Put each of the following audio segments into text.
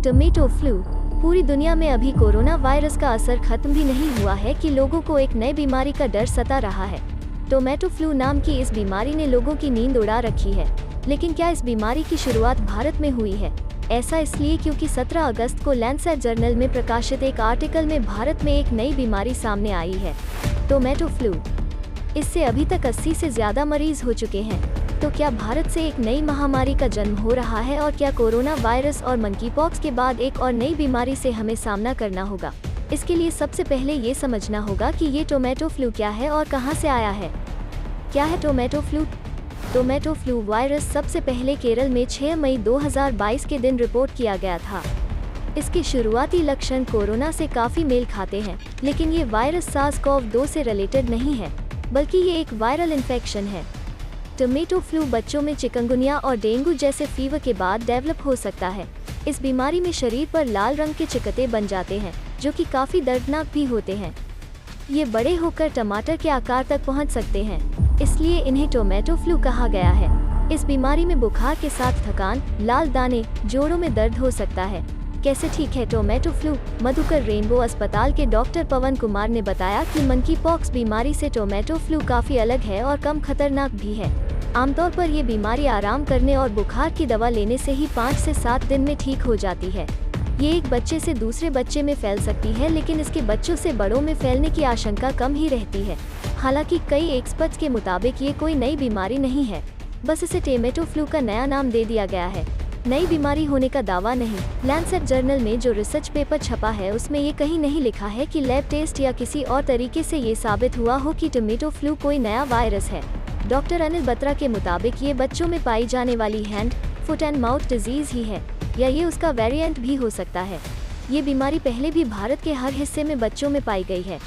Tomato flu. पूरी दुनिया में अभी कोरोना वायरस का असर खत्म भी नहीं हुआ है कि लोगों को एक नई बीमारी का डर सता रहा है। टोमेटो फ्लू नाम की इस बीमारी ने लोगों की नींद उड़ा रखी है। लेकिन क्या इस बीमारी की शुरुआत भारत में हुई है? ऐसा इसलिए क्योंकि 17 अगस्त को लैंसेट जर्नल में प्रकाशित एक आर्टिकल में भारत में एक नई बीमारी सामने आई है, टोमेटो फ्लू। इससे अभी तक 80 से ज्यादा मरीज हो चुके हैं। तो क्या भारत से एक नई महामारी का जन्म हो रहा है और क्या कोरोना वायरस और मंकीपॉक्स के बाद एक और नई बीमारी से हमें सामना करना होगा? इसके लिए सबसे पहले ये समझना होगा कि ये टोमेटो फ्लू क्या है और कहां से आया है। क्या है tomato flu? Tomato flu virus सबसे पहले केरल में 6 मई 2022 के दिन रिपोर्ट किया गया था। इसके शुरुआती लक्षण कोरोना से काफी मेल खाते हैं, लेकिन ये वायरस SARS-CoV-2 से रिलेटेड नहीं है, बल्कि ये एक वायरल इन्फेक्शन है। टोमेटो फ्लू बच्चों में चिकनगुनिया और डेंगू जैसे फीवर के बाद डेवलप हो सकता है। इस बीमारी में शरीर पर लाल रंग के चिकते बन जाते हैं, जो कि काफी दर्दनाक भी होते हैं। ये बड़े होकर टमाटर के आकार तक पहुंच सकते हैं, इसलिए इन्हें टोमेटो फ्लू कहा गया है। इस बीमारी में बुखार के साथ थकान, लाल दाने, जोड़ों में दर्द हो सकता है। कैसे ठीक है टोमेटो फ्लू? मधुकर रेनबो अस्पताल के डॉक्टर पवन कुमार ने बताया कि मंकीपॉक्स बीमारी से टोमेटो फ्लू काफी अलग है और कम खतरनाक भी है। आमतौर पर ये बीमारी आराम करने और बुखार की दवा लेने से ही 5 से 7 दिन में ठीक हो जाती है। ये एक बच्चे से दूसरे बच्चे में फैल सकती है, लेकिन इसके बच्चों से बड़ों में फैलने की आशंका कम ही रहती है। हालांकि कई एक्सपर्ट्स के मुताबिक ये कोई नई बीमारी नहीं है, बस इसे टोमेटो फ्लू का नया नाम दे दिया गया है। नई बीमारी होने का दावा नहीं। लैंसेट जर्नल में जो रिसर्च पेपर छपा है उसमें ये कहीं नहीं लिखा है कि लैब टेस्ट या किसी और तरीके से ये साबित हुआ हो कि टोमेटो फ्लू कोई नया वायरस है। डॉक्टर अनिल बत्रा के मुताबिक ये बच्चों में पाई जाने वाली hand, foot and mouth disease ही है, या ये उसका वेरिएंट भी हो सकता है। ये बीमारी पहले भी भारत के हर हिस्से में बच्चों में पाई गई है।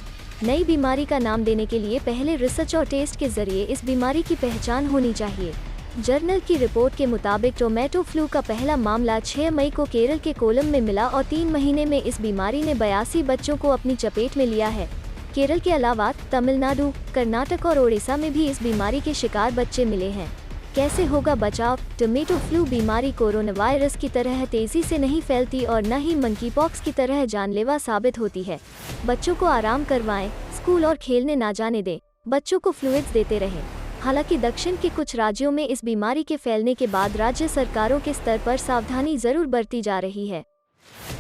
नई बीमारी का नाम देने के लिए पहले रिसर्च और टेस्ट के जरिए इस बीमारी की पहचान होनी चाहिए। जर्नल की रिपोर्ट के मुताबिक टोमेटो फ्लू का पहला मामला 6 मई को केरल के कोलम में मिला और 3 महीने में इस बीमारी ने 82 बच्चों को अपनी चपेट में लिया है। केरल के अलावा तमिलनाडु, कर्नाटक और ओडिशा में भी इस बीमारी के शिकार बच्चे मिले हैं। कैसे होगा बचाव? टोमेटो फ्लू बीमारी कोरोना वायरस की तरह तेजी से नहीं फैलती और न ही मंकीपॉक्स की तरह जानलेवा साबित होती है। बच्चों को आराम करवाएं, स्कूल और खेलने ना जाने दें, बच्चों को फ्लूइड्स देते रहें। हालांकि दक्षिण के कुछ राज्यों में इस बीमारी के फैलने के बाद राज्य सरकारों के स्तर पर सावधानी जरूर बरती जा रही है।